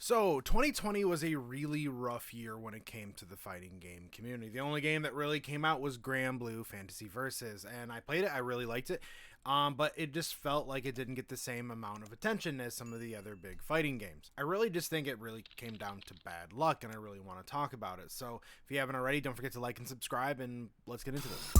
So, 2020 was a really rough year when it came to the fighting game community. The only game that really came out was Granblue Fantasy Versus, and I played it. I really liked it, but it just felt like it didn't get the same amount of attention as some of the other big fighting games. I really just think it really came down to bad luck, and I really want to talk about it. So, if you haven't already, don't forget to like and subscribe, and let's get into this.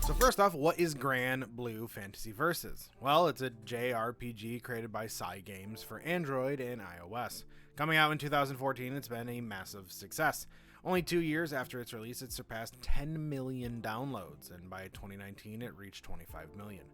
So first off, what is Granblue Fantasy Versus? Well, it's a JRPG created by Cygames for Android and iOS. Coming out in 2014, it's been a massive success. Only 2 years after its release, it surpassed 10 million downloads, and by 2019, it reached 25 million.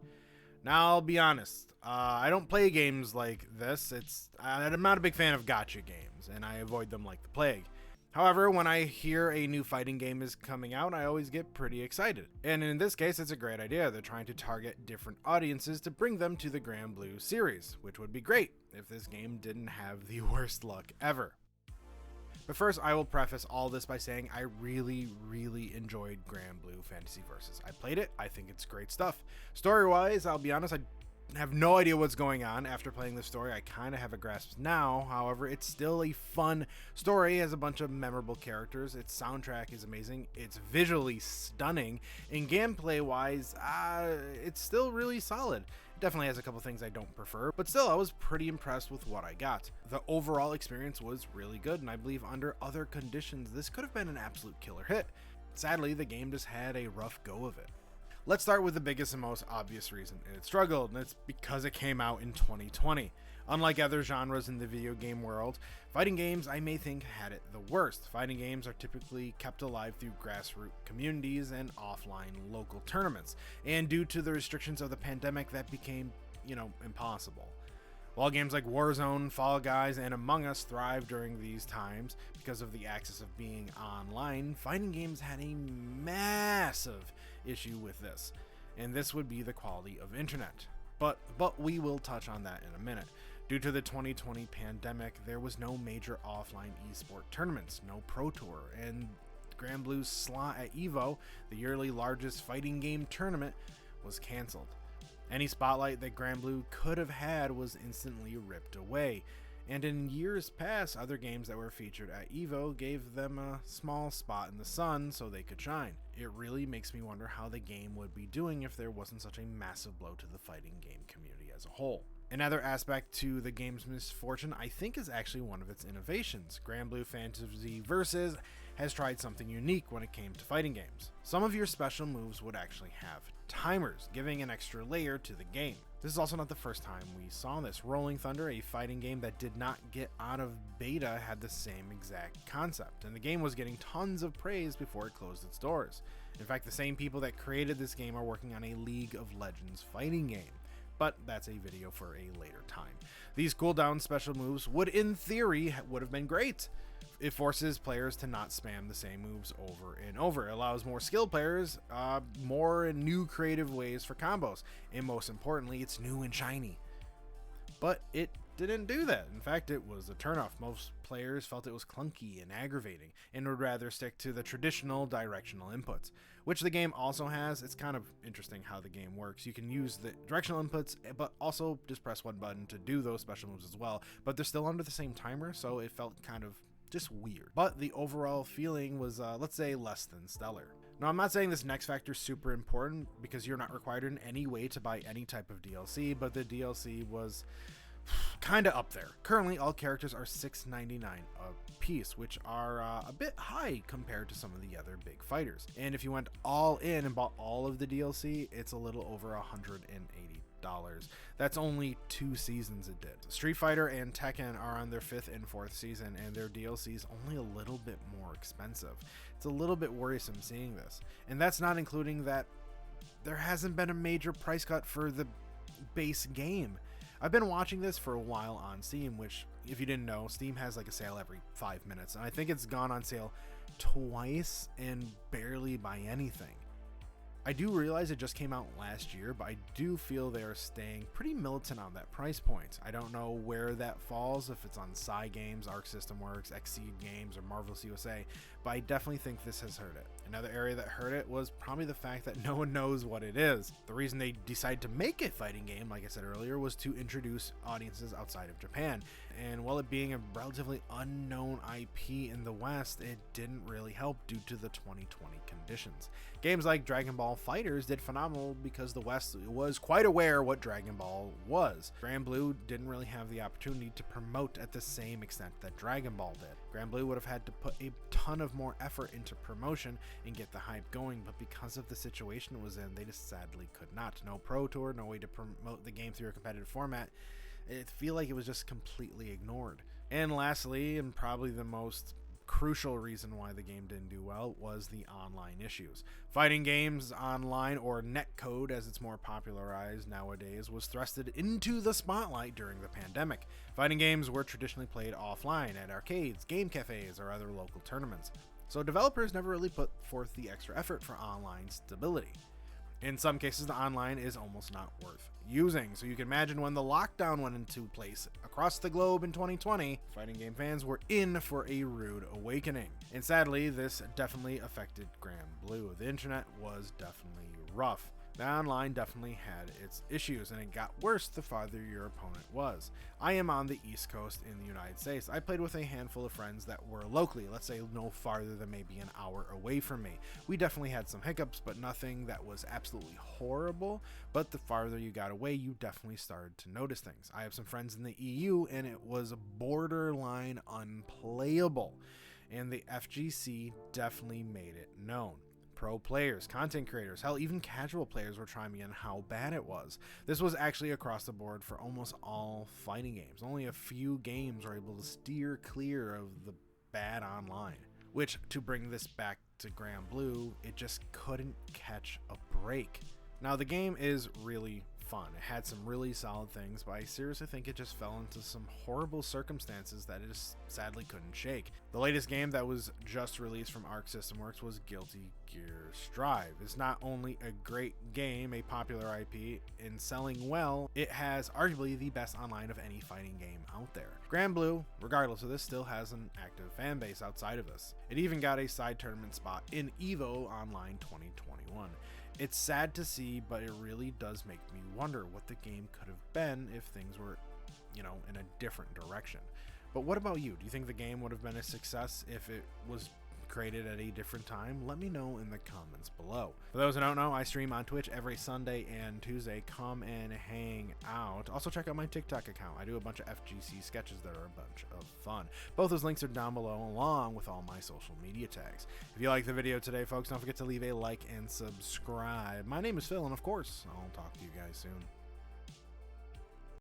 Now, I'll be honest, I don't play games like this. I'm not a big fan of gacha games, and I avoid them like the plague. However, when I hear a new fighting game is coming out, I always get pretty excited. And in this case, it's a great idea. They're trying to target different audiences to bring them to the Granblue series, which would be great if this game didn't have the worst luck ever. But first, I will preface all this by saying I really enjoyed Granblue Fantasy Versus. I played it, I think it's great stuff. Story-wise, I'll be honest, I have no idea what's going on. After playing the story, I kind of have a grasp now. However, it's still a fun story, has a bunch of memorable characters. Its soundtrack is amazing. It's visually stunning, and gameplay wise, it's still really solid. It definitely has a couple things I don't prefer, but still, I was pretty impressed with what I got. The overall experience was really good, and I believe under other conditions, this could have been an absolute killer hit. Sadly, the game just had a rough go of it. Let's start with the biggest and most obvious reason it struggled, and it's because it came out in 2020. Unlike other genres in the video game world, fighting games, I may think, had it the worst. Fighting games are typically kept alive through grassroots communities and offline local tournaments, and due to the restrictions of the pandemic, that became, impossible. While games like Warzone, Fall Guys, and Among Us thrived during these times because of the access of being online, fighting games had a massive issue with this, and this would be the quality of internet. But we will touch on that in a minute. Due to the 2020 pandemic, there was no major offline esport tournaments, no Pro Tour, and Granblue's slot at EVO, the yearly largest fighting game tournament, was cancelled. Any spotlight that Granblue could have had was instantly ripped away, and in years past, other games that were featured at EVO gave them a small spot in the sun so they could shine. It really makes me wonder how the game would be doing if there wasn't such a massive blow to the fighting game community as a whole. Another aspect to the game's misfortune, I think, is actually one of its innovations. Granblue Fantasy Versus has tried something unique when it came to fighting games. Some of your special moves would actually have timers, giving an extra layer to the game. This is also not the first time we saw this. Rolling Thunder, a fighting game that did not get out of beta, had the same exact concept, and the game was getting tons of praise before it closed its doors. In fact, the same people that created this game are working on a League of Legends fighting game. But that's a video for a later time. These cooldown special moves would, in theory, would have been great. It forces players to not spam the same moves over and over. It allows more skilled players more and new creative ways for combos. And most importantly, it's new and shiny. But it didn't do that. In fact, it was a turnoff. Most players felt it was clunky and aggravating and would rather stick to the traditional directional inputs, which the game also has. It's kind of interesting how the game works. You can use the directional inputs, but also just press one button to do those special moves as well, but they're still under the same timer, so it felt kind of just weird. But the overall feeling was, let's say, less than stellar. Now, I'm not saying this next factor is super important because you're not required in any way to buy any type of DLC, but the DLC was kind of up there. Currently, all characters are $6.99 a piece, which are a bit high compared to some of the other big fighters. And if you went all in and bought all of the DLC, it's a little over $180. That's only 2 seasons it did. Street Fighter and Tekken are on their 5th and 4th season, and their DLC is only a little bit more expensive. It's a little bit worrisome seeing this. And that's not including that there hasn't been a major price cut for the base game. I've been watching this for a while on Steam, which, if you didn't know, Steam has like a sale every 5 minutes, and I think it's gone on sale twice and barely by anything. I do realize it just came out last year, but I do feel they are staying pretty militant on that price point. I don't know where that falls, if it's on Cygames, Arc System Works, Exceed Games, or Marvelous USA, but I definitely think this has hurt it. Another area that hurt it was probably the fact that no one knows what it is. The reason they decided to make a fighting game, like I said earlier, was to introduce audiences outside of Japan. And while it being a relatively unknown IP in the West, it didn't really help due to the 2020 conditions. Games like Dragon Ball FighterZ did phenomenal because the West was quite aware what Dragon Ball was. Granblue didn't really have the opportunity to promote at the same extent that Dragon Ball did. Granblue would have had to put a ton of more effort into promotion and get the hype going, but because of the situation it was in, they just sadly could not. No Pro Tour, no way to promote the game through a competitive format. It feel like it was just completely ignored. And lastly, and probably the most crucial reason why the game didn't do well, was the online issues. Fighting games online, or netcode as it's more popularized nowadays, was thrusted into the spotlight during the pandemic. Fighting games were traditionally played offline at arcades, game cafes, or other local tournaments, so developers never really put forth the extra effort for online stability. In some cases, the online is almost not worth using, so you can imagine when the lockdown went into place across the globe in 2020, fighting game fans were in for a rude awakening. And sadly, this definitely affected Granblue. The internet was definitely rough. The online definitely had its issues, and it got worse the farther your opponent was. I am on the East Coast in the United States. I played with a handful of friends that were locally, let's say no farther than maybe an hour away from me. We definitely had some hiccups, but nothing that was absolutely horrible. But the farther you got away, you definitely started to notice things. I have some friends in the EU, and it was borderline unplayable. And the FGC definitely made it known. Pro players, content creators, hell, even casual players were chiming in how bad it was. This was actually across the board for almost all fighting games. Only a few games were able to steer clear of the bad online. Which, to bring this back to Granblue, it just couldn't catch a break. Now, the game is really fun. It had some really solid things, but I seriously think it just fell into some horrible circumstances that it just sadly couldn't shake. The latest game that was just released from Arc System Works was Guilty Gear Strive. It's not only a great game, a popular IP, and selling well, it has arguably the best online of any fighting game out there. Granblue, regardless of this, still has an active fan base outside of this. It even got a side tournament spot in EVO Online 2021. It's sad to see, but it really does make me wonder what the game could have been if things were, in a different direction. But what about you? Do you think the game would have been a success if it was created at a different time? Let me know in the comments below. For those who don't know, I stream on Twitch every Sunday and Tuesday. Come and hang out. Also check out my TikTok account. I do a bunch of FGC sketches that are a bunch of fun. Both those links are down below, along with all my social media tags. If you liked the video today, folks, don't forget to leave a like and subscribe. My name is Phil, and of course, I'll talk to you guys soon.